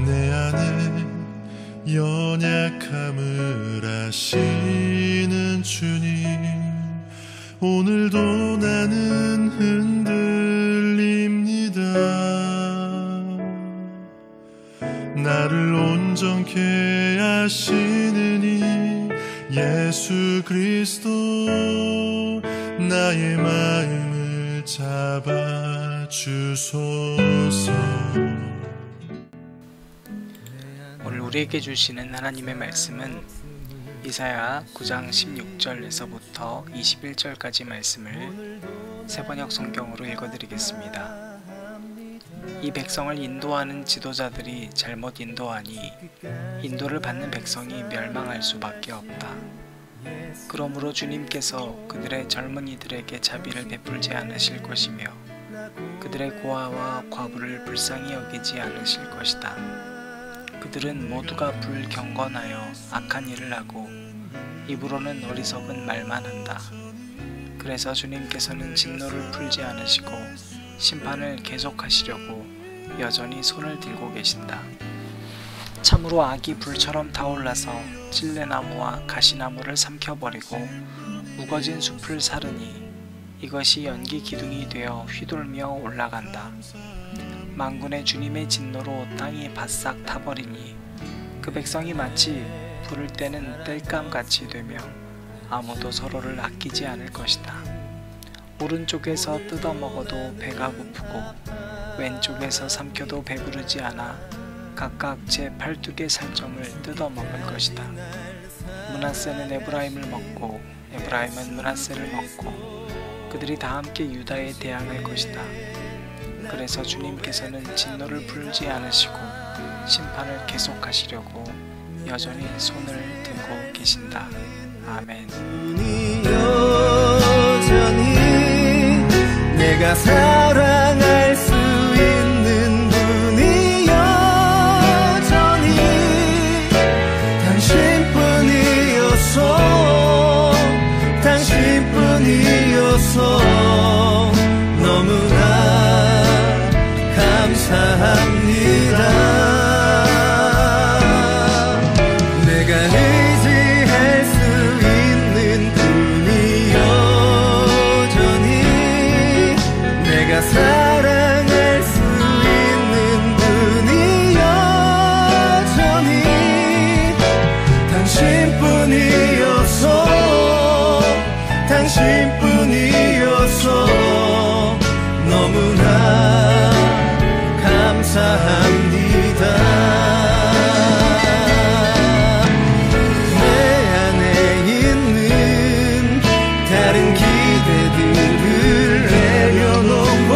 내 안에 연약함을 아시는 주님, 오늘도 나는 흔들립니다. 나를 온전케 하시는 이 예수 그리스도, 나의 마음을 잡아주소서. 오늘 우리에게 주시는 하나님의 말씀은 이사야 9장 16절에서부터 21절까지 말씀을 새번역 성경으로 읽어드리겠습니다. 이 백성을 인도하는 지도자들이 잘못 인도하니 인도를 받는 백성이 멸망할 수밖에 없다. 그러므로 주님께서 그들의 젊은이들에게 자비를 베풀지 않으실 것이며 그들의 고아와 과부를 불쌍히 여기지 않으실 것이다. 그들은 모두가 불경건하여 악한 일을 하고 입으로는 어리석은 말만 한다. 그래서 주님께서는 진노를 풀지 않으시고 심판을 계속하시려고 여전히 손을 들고 계신다. 참으로 악이 불처럼 타올라서 찔레나무와 가시나무를 삼켜버리고 우거진 숲을 사르니 이것이 연기 기둥이 되어 휘돌며 올라간다. 만군의 주님의 진노로 땅이 바싹 타버리니 그 백성이 마치 부를 때는 땔감같이 되며 아무도 서로를 아끼지 않을 것이다. 오른쪽에서 뜯어먹어도 배가 고프고 왼쪽에서 삼켜도 배부르지 않아 각각 제 12개 살점을 뜯어먹을 것이다. 므낫세는 에브라임을 먹고 에브라임은 므낫세를 먹고 그들이 다 함께 유다에 대항할 것이다. 그래서 주님께서는 진노를 풀지 않으시고 심판을 계속하시려고 여전히 손을 들고 계신다. 아멘. 내가 사랑할 수 있는 분이 여전히 당신뿐이어서 너무나 감사합니다. 내가 의지할 수 있는 분이 여전히, 내가 사랑할 수 있는 분이 여전히 당신뿐이어서 너무나 감사합니다. 내 안에 있는 다른 기대들을 내려놓고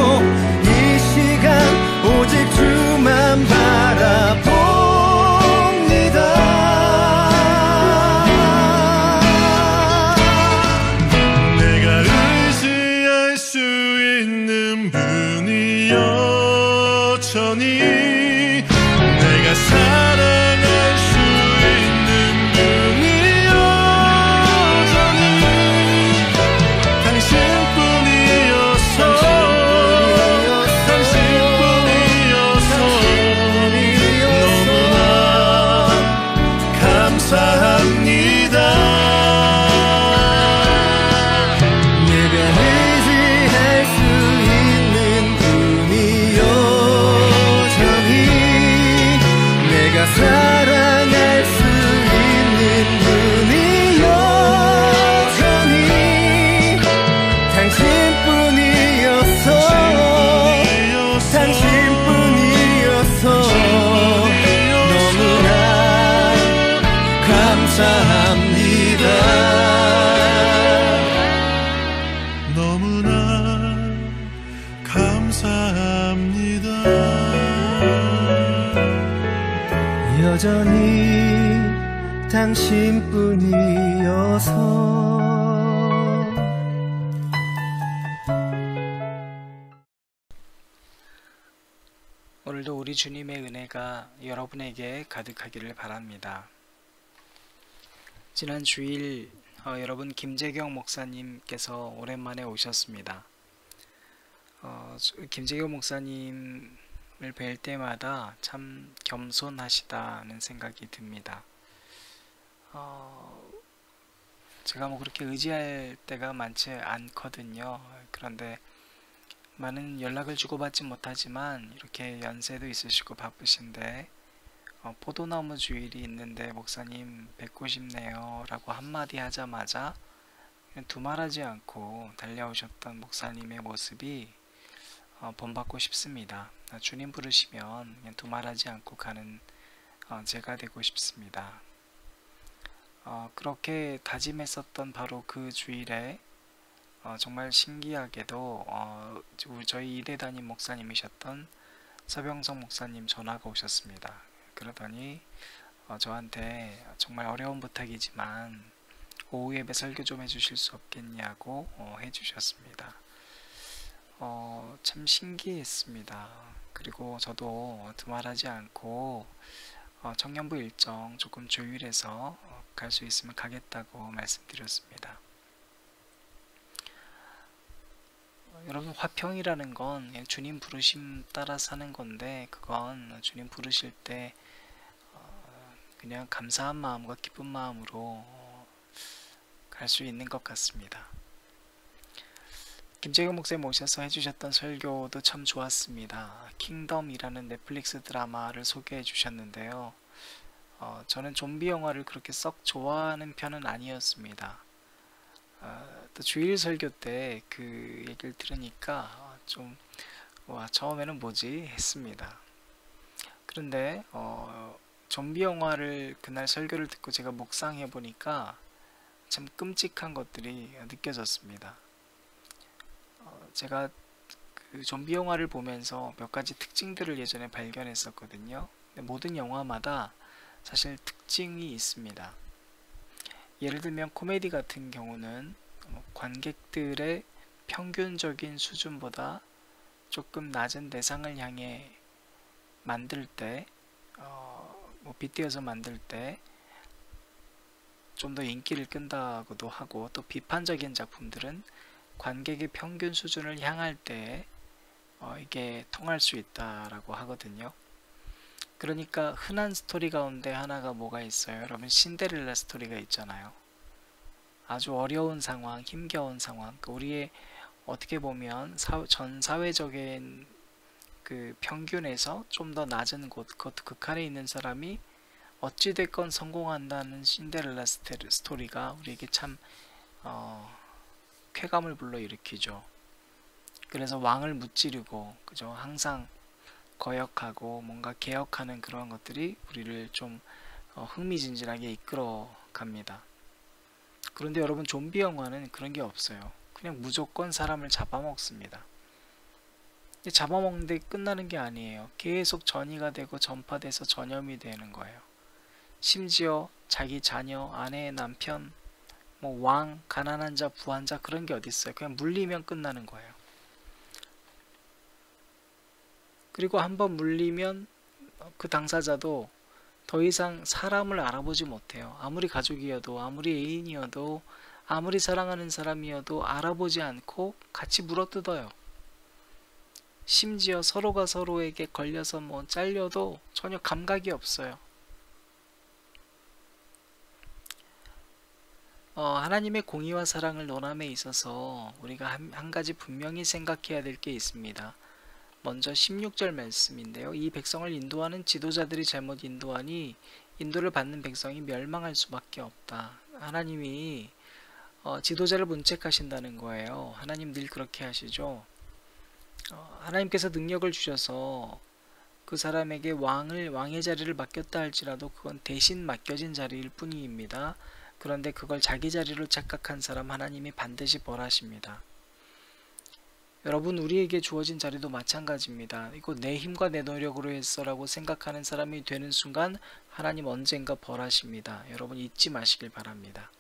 이 시간 오직 주만 바라봅니다. 내가 의지할 수 있는 분이 여전히, 내가 사랑할 수 있는 분이 여전히 당신뿐이어서 너무나 감사합니다. 내가 의지할 수 있는 분이 여전히, 내가 사랑할 수 있는 분이 여전히 당신뿐이어서 너무나 감사합니다. 너무나 감사합니다. 여전히 당신뿐이어서. 오늘도 우리 주님의 은혜가 여러분에게 가득하기를 바랍니다. 지난 주일 여러분 김재경 목사님께서 오랜만에 오셨습니다. 김재경 목사님 뵐 때마다 참 겸손하시다는 생각이 듭니다. 제가 뭐 그렇게 의지할 때가 많지 않거든요. 그런데 많은 연락을 주고받지 못하지만 이렇게 연세도 있으시고 바쁘신데 포도나무 주일이 있는데 목사님 뵙고 싶네요 라고 한마디 하자마자 그냥 두말하지 않고 달려오셨던 목사님의 모습이 본받고 싶습니다. 주님 부르시면 그냥 두말하지 않고 가는 제가 되고 싶습니다. 그렇게 다짐했었던 바로 그 주일에 정말 신기하게도 저희 이대 담임 목사님이셨던 서병성 목사님 전화가 오셨습니다. 그러더니 저한테 정말 어려운 부탁이지만 오후 예배 설교 좀 해주실 수 없겠냐고 해주셨습니다. 참 신기했습니다. 그리고 저도 두말하지 않고 청년부 일정 조금 조율해서 갈 수 있으면 가겠다고 말씀드렸습니다. 여러분, 화평이라는 건 주님 부르심 따라 사는 건데, 그건 주님 부르실 때 그냥 감사한 마음과 기쁜 마음으로 갈 수 있는 것 같습니다. 김재경 목사님 모셔서 해주셨던 설교도 참 좋았습니다. 킹덤이라는 넷플릭스 드라마를 소개해 주셨는데요. 저는 좀비 영화를 그렇게 썩 좋아하는 편은 아니었습니다. 또 주일 설교 때 그 얘기를 들으니까 좀 처음에는 뭐지 했습니다. 그런데 좀비 영화를 그날 설교를 듣고 제가 묵상해 보니까 참 끔찍한 것들이 느껴졌습니다. 제가 그 좀비 영화를 보면서 몇 가지 특징들을 예전에 발견했었거든요. 근데 모든 영화마다 사실 특징이 있습니다. 예를 들면 코미디 같은 경우는 관객들의 평균적인 수준보다 조금 낮은 대상을 향해 만들 때, 빗대어서 만들 때 좀 더 인기를 끈다고도 하고, 또 비판적인 작품들은 관객의 평균 수준을 향할 때 이게 통할 수 있다라고 하거든요. 그러니까 흔한 스토리 가운데 하나가 뭐가 있어요? 여러분, 신데렐라 스토리가 있잖아요. 아주 어려운 상황, 힘겨운 상황, 우리의 어떻게 보면 전 사회적인 그 평균에서 좀 더 낮은 곳, 그것도 극한에 있는 사람이 어찌됐건 성공한다는 신데렐라 스토리가 우리에게 참 쾌감을 불러일으키죠. 그래서 왕을 무찌르고, 그죠? 항상 거역하고 뭔가 개혁하는 그런 것들이 우리를 좀 흥미진진하게 이끌어 갑니다. 그런데 여러분, 좀비 영화는 그런 게 없어요. 그냥 무조건 사람을 잡아먹습니다. 잡아먹는데 끝나는 게 아니에요. 계속 전이가 되고 전파돼서 전염이 되는 거예요. 심지어 자기 자녀, 아내, 남편, 뭐 왕, 가난한 자, 부한 자, 그런 게 어디 있어요. 그냥 물리면 끝나는 거예요. 그리고 한번 물리면 그 당사자도 더 이상 사람을 알아보지 못해요. 아무리 가족이어도, 아무리 애인이어도, 아무리 사랑하는 사람이어도 알아보지 않고 같이 물어뜯어요. 심지어 서로가 서로에게 걸려서 뭐 잘려도 전혀 감각이 없어요. 하나님의 공의와 사랑을 논함에 있어서 우리가 한 가지 분명히 생각해야 될 게 있습니다. 먼저 16절 말씀인데요. 이 백성을 인도하는 지도자들이 잘못 인도하니 인도를 받는 백성이 멸망할 수밖에 없다. 하나님이 지도자를 문책하신다는 거예요. 하나님 늘 그렇게 하시죠. 하나님께서 능력을 주셔서 그 사람에게 왕의 자리를 맡겼다 할지라도 그건 대신 맡겨진 자리일 뿐입니다. 그런데 그걸 자기 자리로 착각한 사람 하나님이 반드시 벌하십니다. 여러분, 우리에게 주어진 자리도 마찬가지입니다. 이거 내 힘과 내 노력으로 했어라고 생각하는 사람이 되는 순간 하나님 언젠가 벌하십니다. 여러분, 잊지 마시길 바랍니다.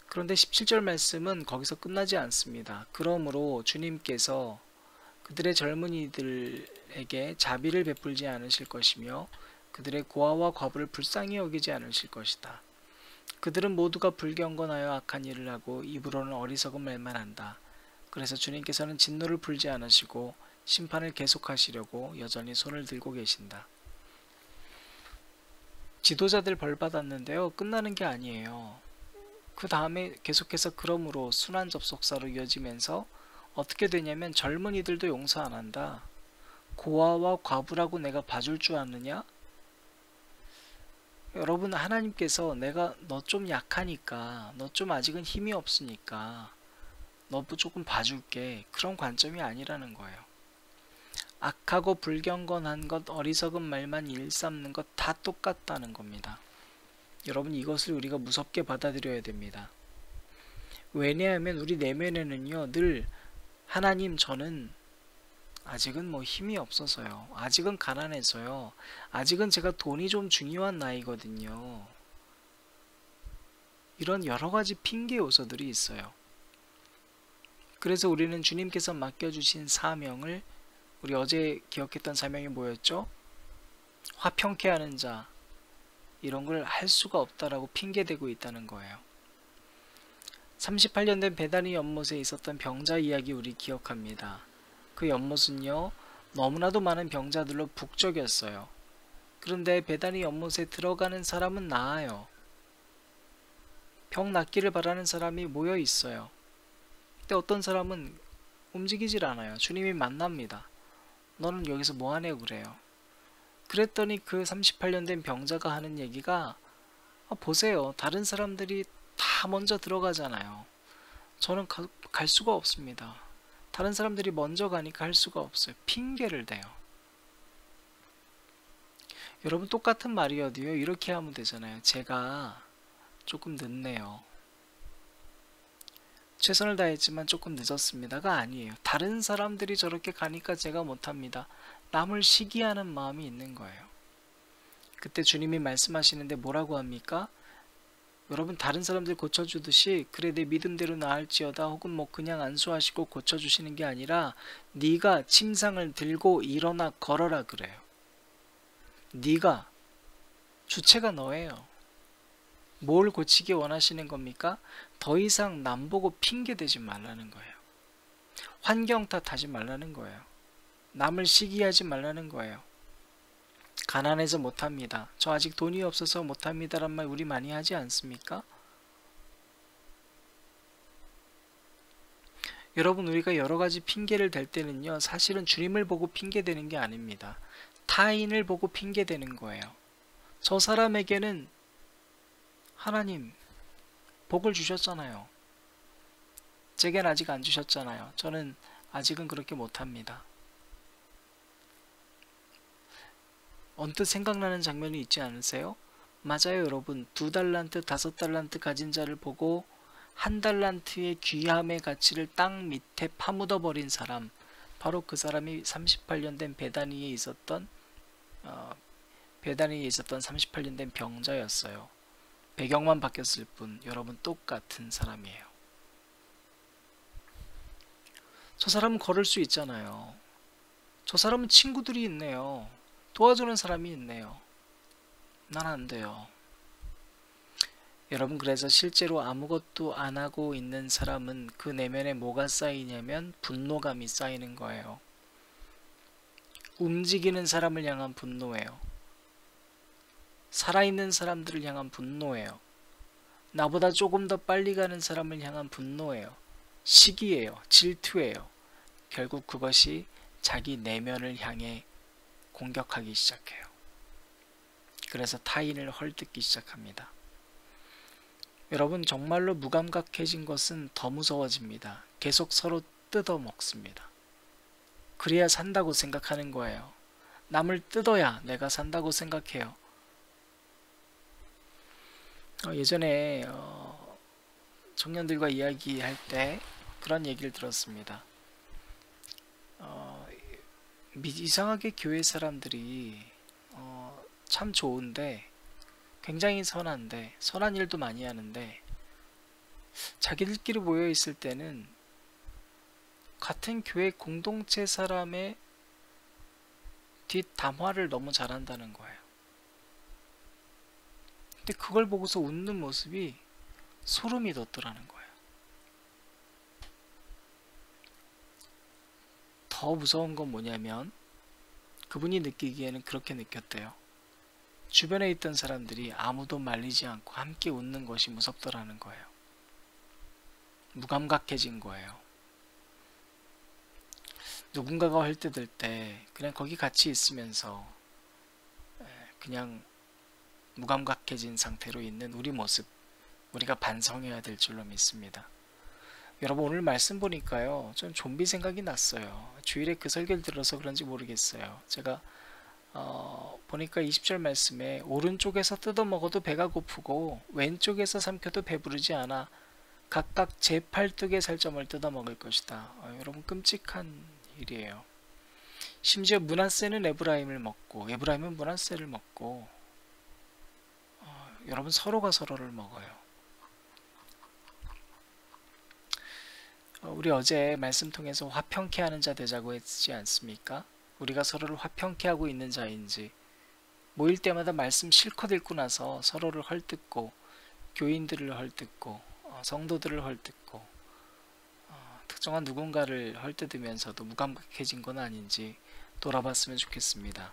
그런데 17절 말씀은 거기서 끝나지 않습니다. 그러므로 주님께서 그들의 젊은이들에게 자비를 베풀지 않으실 것이며 그들의 고아와 과부를 불쌍히 여기지 않으실 것이다. 그들은 모두가 불경건하여 악한 일을 하고 입으로는 어리석은 말만 한다. 그래서 주님께서는 진노를 풀지 않으시고 심판을 계속하시려고 여전히 손을 들고 계신다. 지도자들 벌 받았는데요. 끝나는 게 아니에요. 그 다음에 계속해서 그러므로 순환 접속사로 이어지면서 어떻게 되냐면 젊은이들도 용서 안 한다. 고아와 과부라고 내가 봐줄 줄 아느냐? 여러분, 하나님께서 내가 너 좀 약하니까, 너 좀 아직은 힘이 없으니까 너 조금 봐줄게, 그런 관점이 아니라는 거예요. 악하고 불경건한 것, 어리석은 말만 일삼는 것 다 똑같다는 겁니다. 여러분, 이것을 우리가 무섭게 받아들여야 됩니다. 왜냐하면 우리 내면에는요, 늘 하나님, 저는 아직은 뭐 힘이 없어서요, 아직은 가난해서요, 아직은 제가 돈이 좀 중요한 나이거든요, 이런 여러가지 핑계 요소들이 있어요. 그래서 우리는 주님께서 맡겨주신 사명을, 우리 어제 기억했던 사명이 뭐였죠? 화평케 하는 자, 이런 걸 할 수가 없다라고 핑계대고 있다는 거예요. 38년 된 베다니 연못에 있었던 병자 이야기 우리 기억합니다. 그 연못은요, 너무나도 많은 병자들로 북적였어요. 그런데 베다니 연못에 들어가는 사람은 나아요. 병 낫기를 바라는 사람이 모여 있어요. 근데 어떤 사람은 움직이질 않아요. 주님이 만납니다. 너는 여기서 뭐하냐고 그래요. 그랬더니 그 38년 된 병자가 하는 얘기가, 보세요, 다른 사람들이 다 먼저 들어가잖아요. 저는 갈 수가 없습니다. 다른 사람들이 먼저 가니까 할 수가 없어요. 핑계를 대요. 여러분, 똑같은 말이어도요, 이렇게 하면 되잖아요. 제가 조금 늦네요. 최선을 다했지만 조금 늦었습니다가 아니에요. 다른 사람들이 저렇게 가니까 제가 못합니다. 남을 시기하는 마음이 있는 거예요. 그때 주님이 말씀하시는데 뭐라고 합니까? 여러분, 다른 사람들 고쳐주듯이 그래 내 믿음대로 나을지어다, 혹은 뭐 그냥 안수하시고 고쳐주시는 게 아니라 네가 침상을 들고 일어나 걸어라 그래요. 네가, 주체가 너예요. 뭘 고치기 원하시는 겁니까? 더 이상 남 보고 핑계대지 말라는 거예요. 환경 탓하지 말라는 거예요. 남을 시기하지 말라는 거예요. 가난해서 못합니다, 저 아직 돈이 없어서 못합니다 란 말 우리 많이 하지 않습니까? 여러분, 우리가 여러가지 핑계를 댈 때는요, 사실은 주님을 보고 핑계대는 게 아닙니다. 타인을 보고 핑계대는 거예요. 저 사람에게는 하나님 복을 주셨잖아요. 제겐 아직 안 주셨잖아요. 저는 아직은 그렇게 못합니다. 언뜻 생각나는 장면이 있지 않으세요? 맞아요, 여러분. 2달란트, 5달란트 가진 자를 보고 1달란트의 귀함의 가치를 땅 밑에 파묻어 버린 사람, 바로 그 사람이 38년 된 베다니에 있었던 38년 된 병자였어요. 배경만 바뀌었을 뿐, 여러분, 똑같은 사람이에요. 저 사람은 걸을 수 있잖아요. 저 사람은 친구들이 있네요. 도와주는 사람이 있네요. 난 안 돼요. 여러분, 그래서 실제로 아무것도 안 하고 있는 사람은 그 내면에 뭐가 쌓이냐면 분노감이 쌓이는 거예요. 움직이는 사람을 향한 분노예요. 살아있는 사람들을 향한 분노예요. 나보다 조금 더 빨리 가는 사람을 향한 분노예요. 시기예요. 질투예요. 결국 그것이 자기 내면을 향해 공격하기 시작해요. 그래서 타인을 헐뜯기 시작합니다. 여러분, 정말로 무감각해진 것은 더 무서워집니다. 계속 서로 뜯어먹습니다. 그래야 산다고 생각하는 거예요. 남을 뜯어야 내가 산다고 생각해요. 예전에 청년들과 이야기할 때 그런 얘기를 들었습니다. 이상하게 교회 사람들이 참 좋은데, 굉장히 선한데, 선한 일도 많이 하는데, 자기들끼리 모여 있을 때는 같은 교회 공동체 사람의 뒷담화를 너무 잘한다는 거예요. 근데 그걸 보고서 웃는 모습이 소름이 돋더라는 거예요. 더 무서운 건 뭐냐면 그분이 느끼기에는 그렇게 느꼈대요. 주변에 있던 사람들이 아무도 말리지 않고 함께 웃는 것이 무섭더라는 거예요. 무감각해진 거예요. 누군가가 헐뜯을 때 그냥 거기 같이 있으면서 그냥 무감각해진 상태로 있는 우리 모습, 우리가 반성해야 될 줄로 믿습니다. 여러분, 오늘 말씀 보니까요, 좀 좀비 생각이 났어요. 주일에 그 설교를 들어서 그런지 모르겠어요. 제가 보니까 20절 말씀에 오른쪽에서 뜯어먹어도 배가 고프고 왼쪽에서 삼켜도 배부르지 않아 각각 제 팔뚝의 살점을 뜯어먹을 것이다. 여러분, 끔찍한 일이에요. 심지어 므낫세는 에브라임을 먹고 에브라임은 므낫세를 먹고 여러분, 서로가 서로를 먹어요. 우리 어제 말씀 통해서 화평케 하는 자 되자고 했지 않습니까? 우리가 서로를 화평케 하고 있는 자인지, 모일 때마다 말씀 실컷 읽고 나서 서로를 헐뜯고 교인들을 헐뜯고 성도들을 헐뜯고 특정한 누군가를 헐뜯으면서도 무감각해진 건 아닌지 돌아봤으면 좋겠습니다.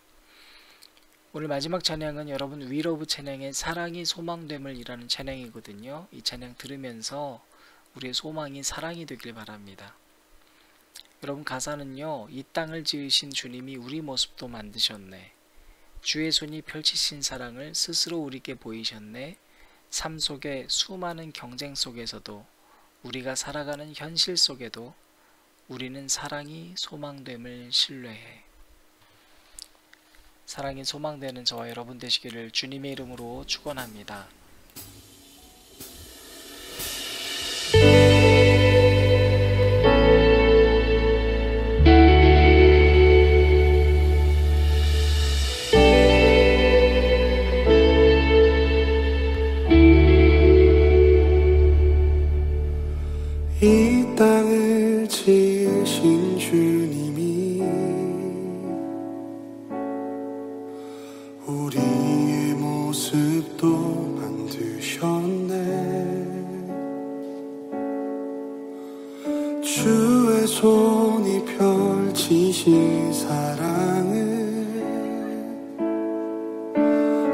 오늘 마지막 찬양은 여러분 위로브 찬양의 사랑이 소망됨을 이라는 찬양이거든요. 이 찬양 들으면서 우리의 소망이 사랑이 되길 바랍니다. 여러분, 가사는요, 이 땅을 지으신 주님이 우리 모습도 만드셨네. 주의 손이 펼치신 사랑을 스스로 우리께 보이셨네. 삶 속의 수많은 경쟁 속에서도 우리가 살아가는 현실 속에도 우리는 사랑이 소망됨을 신뢰해. 사랑이 소망되는 저와 여러분 되시기를 주님의 이름으로 축원합니다. 이 땅을 지으신 주님이 우리의 모습도 만드셨네. 주의 손이 펼치신 사랑을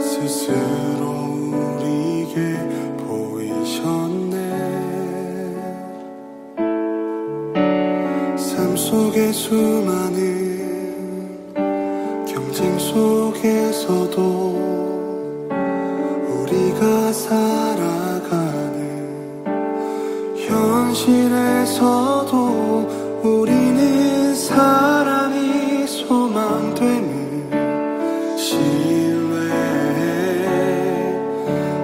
스스로 우리에게 보이셨네. 삶 속의 수많은 경쟁 속에서도 우리가 살아가는 현실에서도 우리는 사랑이 소망됨을 신뢰해.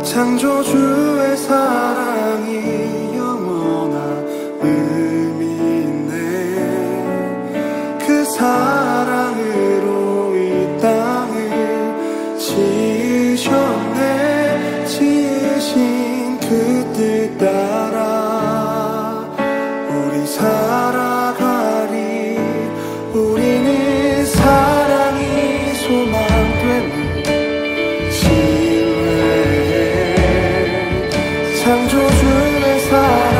창조주의 사랑이 영원한 그 사랑으로 이 땅을 지으셨네. 지으신 그 뜻 따라 우리 살아가리. 우리는 사랑이 소망됨을 신뢰해. 창조주의 사랑이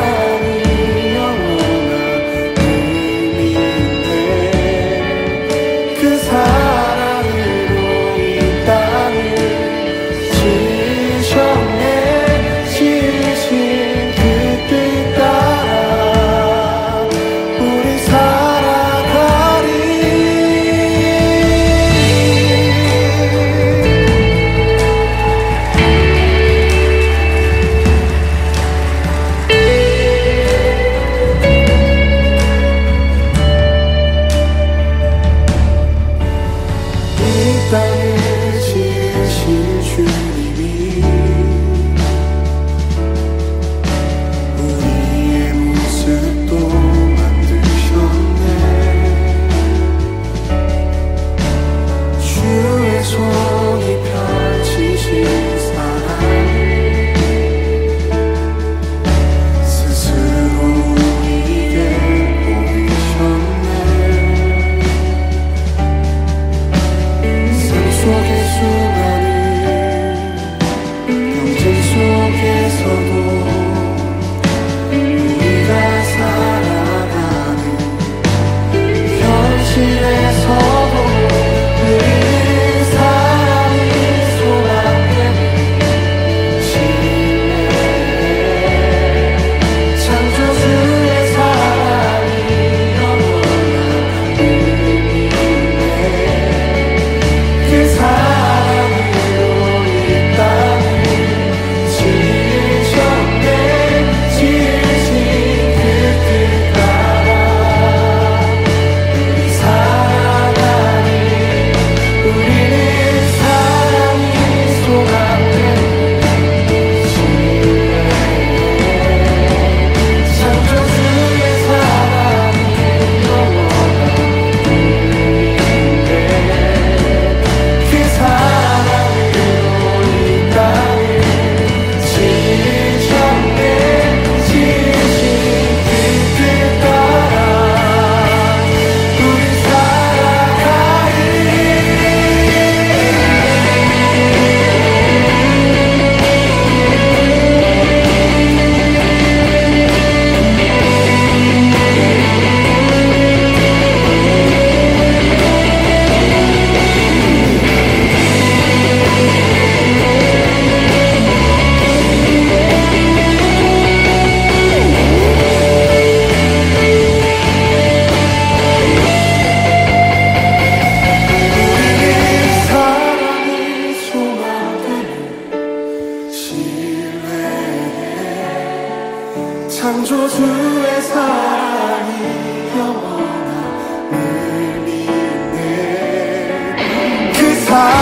사